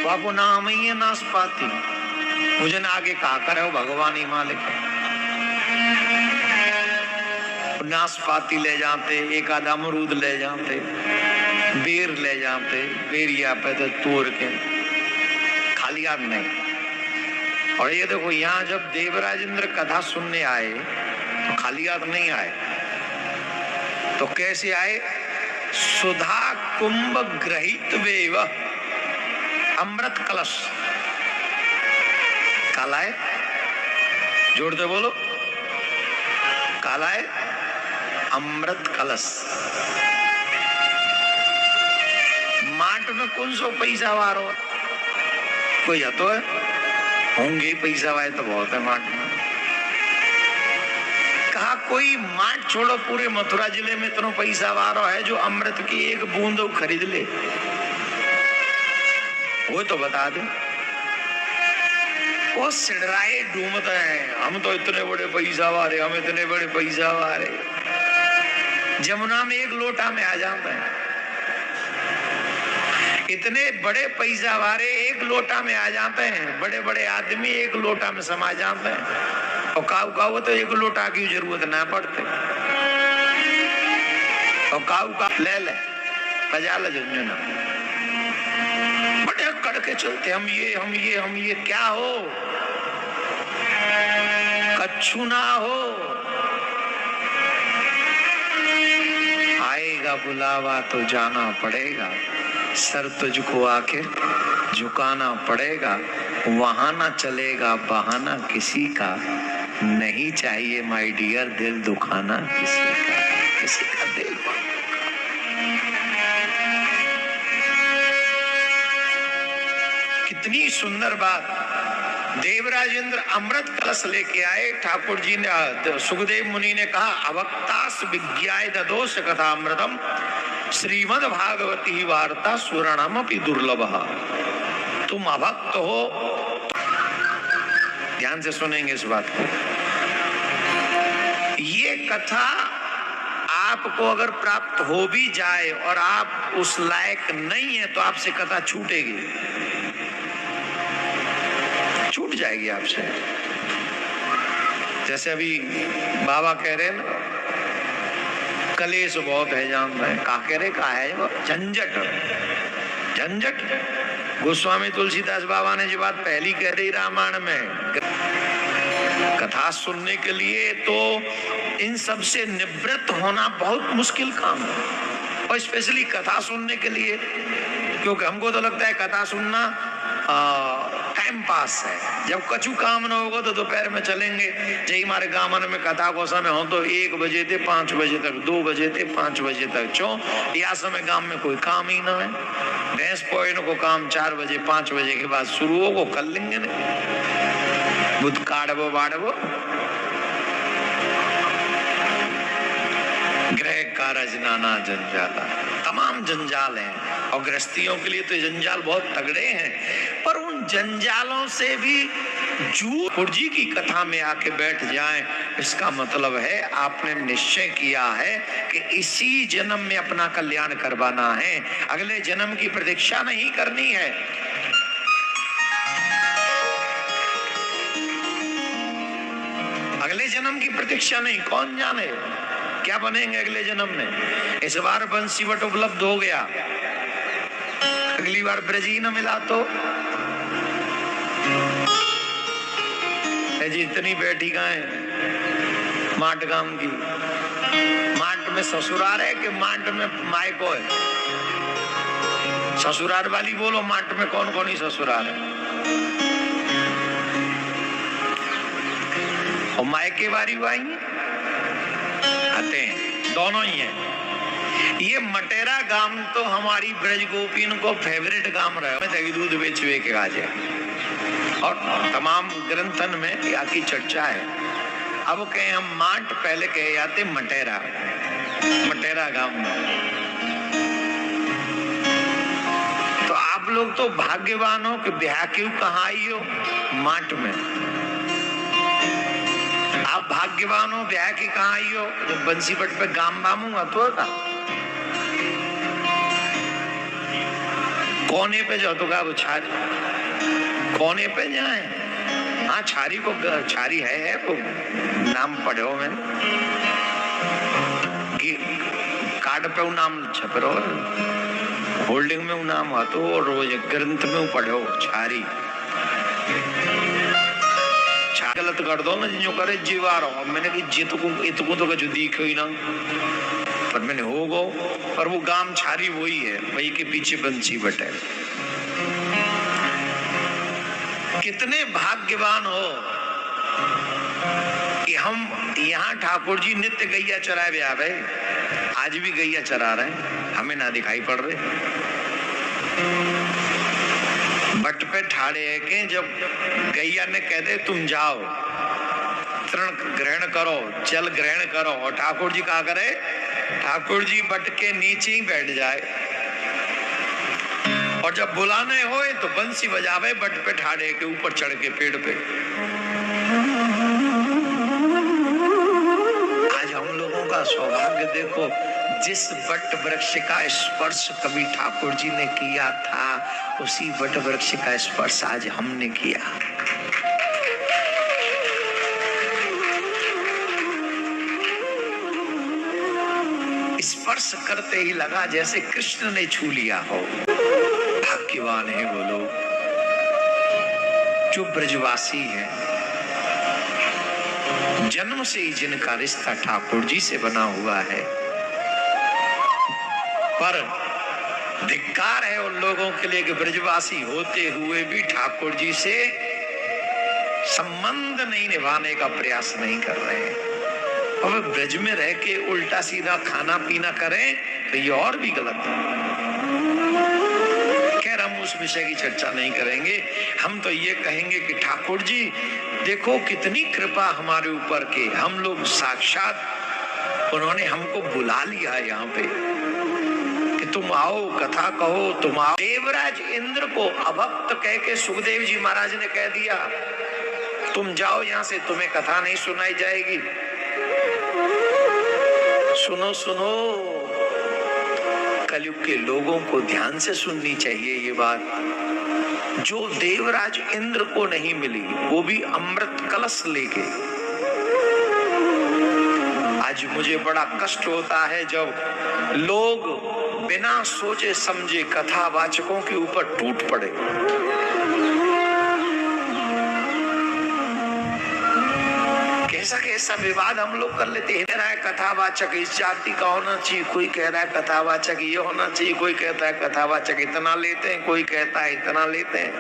आपको नाम ही है नाशपाती, मुझे ना आगे कहा करे हो भगवान ही मालिक। नाशपाती ले जाते, एक आधा अमरूद ले जाते, बेर ले जाते, बेरिया पे तो तोड़ के, खाली हाथ नहीं। और ये देखो यहाँ जब देवराज इंद्र कथा सुनने आए तो खाली हाथ नहीं आए, तो कैसे आए? सुधा कुंभ ग्रहित वेव अमृत कलश। काला है, जोड़ दे बोलो, काला है अमृत कलश। माट में कौन सो पैसा वारो, कोई है तो है, होंगे पैसा वाले तो बहुत है माट में। कहा कोई माट छोड़ो, पूरे मथुरा जिले में इतना पैसा वारो है जो अमृत की एक बूंद खरीद ले, वो तो बता दे। वो सिडराए ढूंढते हैं, हम तो इतने बड़े पैसा वाले, हम इतने बड़े पैसा वाले। जमुना में एक लोटा में आ जाते हैं, इतने बड़े पैसा वाले एक लोटा में आ जाते हैं, बड़े बड़े आदमी एक लोटा में समा जाते हैं। और काऊ काऊ तो एक लोटा की जरूरत ना पड़ते, और काऊ का ले ले बजा ले झुंझुना, बड़े कड़के चलते, हम ये क्या हो, कच्छू ना हो। आएगा बुलावा तो जाना पड़ेगा, सर तुझको आखिर झुकाना पड़ेगा। वहां ना चलेगा बहाना किसी का, नहीं चाहिए माय डियर दिल दुखाना किसी का, किसी का दिल। कितनी सुंदर बात। देवराज इंद्र अमृत कलश लेके आए, ठाकुर जी ने, सुखदेव मुनि ने कहा अवक्तास विज्ञाय ददोष कथा अमृतम श्रीमद् भागवती वार्ता सुवर्णमपि दुर्लभः। तुम अभक्त हो, ध्यान से सुनेंगे इस बात को। ये कथा आपको अगर प्राप्त हो भी जाए और आप उस लायक नहीं है तो आपसे कथा छूटेगी, छूट जाएगी आपसे। जैसे अभी बाबा कह रहे हैं कलेश बहुत है, जानते हैं का कह रहे, का है वो झंझट, झंझट। गोस्वामी तुलसीदास बाबा ने जो बात पहली कह रही रामायण में, कथा सुनने के लिए तो इन सब से निवृत्त होना बहुत मुश्किल काम है, और स्पेशली कथा सुनने के लिए, क्योंकि हमको तो लगता है कथा सुनना टाइम पास है। जब कछु काम न होगा तो दोपहर में चलेंगे। जय हमारे गाँव में कथा को समय हो तो 1 बजे थे 5 बजे तक, 2 बजे थे 5 बजे तक, या समय गांव में कोई काम ही ना है। भैंस पोइनो को काम 4 बजे 5 बजे के बाद शुरू हो, कर लेंगे नहीं, बुध काढ़बो बाढ़बो, ग्रह कारज नाना जंजाला, तमाम जंजाल हैं। और गृहस्थियों के लिए तो जंजाल बहुत तगड़े हैं, पर उन जंजालों से भी ठाकुर जी की कथा में आके बैठ जाएं, इसका मतलब है आपने निश्चय किया है कि इसी जन्म में अपना कल्याण करवाना है, अगले जन्म की प्रतीक्षा नहीं करनी है। अगले जन्म की प्रतीक्षा नहीं, कौन जाने क्या बनेंगे अगले जन्म में। इस बार बंसीवट उपलब्ध हो गया, अगली बार ब्रज ही न मिला तो जी इतनी बैठी गाय माट गांव की, माट में ससुराल है कि माट में मायको है? ससुराल वाली बोलो, माट में कौन कौन ही ससुराल है, और मायके वाली आई आते हैं, दोनों ही हैं। ये मटेरा गांव तो हमारी ब्रज गोपीन को फेवरेट गांव रहा, दही दूध बेचवे के काजे, और तमाम ग्रंथन में याकी चर्चा है। अब कहे हम माट, पहले कहे जाते मटेरा, मटेरा गांव में। तो आप लोग तो भाग्यवान हो कि ब्याह क्यों कहाँ आई हो, माट में। आप भाग्यवान हो ब्याह की कहाँ आई हो, जब बंसीपट पे गाम बामूंगा तो था। कोने पे जाओ तो कहा वो छारी कोने पे जाए। हाँ छारी को छारी है वो नाम पढ़े हो मैंने कार्ड पे वो नाम छप रहो होल्डिंग में वो नाम आतो और रोज ग्रंथ में वो पढ़ो छारी गलत कर दो ना जो करे जीवा रहो। मैंने कि जितकू तो कछु दिखे ही ना पर मैंने हो गो पर वो गाम छारी वही है वही के पीछे बंसी बटे। कितने भाग्यवान हो कि हम यहाँ ठाकुर जी नित्य गैया चराए भी आवे आज भी गैया चरा रहे हमें ना दिखाई पड़ रहे। बट पे ठाड़े है कि जब गैया ने कहते तुम जाओ तृण ग्रहण करो जल ग्रहण करो और ठाकुर जी क्या करे ठाकुर जी बट के नीचे ही बैठ जाए और जब बुलाने होए तो बंसी बजावे बट पे ठाड़े के ऊपर चढ़ के पेड़ पे। आज हम लोगों का सौभाग्य देखो जिस वट वृक्ष का स्पर्श कभी ठाकुर जी ने किया था उसी वट वृक्ष का स्पर्श आज हमने किया। स्पर्श करते ही लगा जैसे कृष्ण ने छू लिया हो। भाग्यवान है वो लोग जो ब्रजवासी है जन्म से ही जिनका रिश्ता ठाकुर जी से बना हुआ है। पर धिक्कार है उन लोगों के लिए कि ब्रजवासी होते हुए भी ठाकुर जी से संबंध नहीं निभाने का प्रयास नहीं कर रहे हैं। अब ब्रज में रह के उल्टा सीधा खाना पीना करें तो ये और भी गलत है। खैर हम उस विषय की चर्चा नहीं करेंगे। हम तो ये कहेंगे कि ठाकुर जी देखो कितनी कृपा हमारे ऊपर के हम लोग साक्षात उन्होंने हमको बुला लिया यहाँ पे कि तुम आओ कथा कहो तुम आओ। देवराज इंद्र को अभक्त कह के सुखदेव जी महाराज ने कह दिया तुम जाओ यहाँ से तुम्हें कथा नहीं सुनाई जाएगी। सुनो सुनो कलयुग के लोगों को ध्यान से सुननी चाहिए ये बात। जो देवराज इंद्र को नहीं मिली वो भी अमृत कलश लेके। आज मुझे बड़ा कष्ट होता है जब लोग बिना सोचे समझे कथावाचकों के ऊपर टूट पड़े। कैसा कैसा विवाद हम लोग कर लेते हैं। कह रहा है कथावाचक इस जाति का होना चाहिए, कोई कह रहा है कथावाचक ये होना चाहिए, कोई कहता है कथावाचक इतना लेते हैं, कोई कहता है इतना लेते हैं।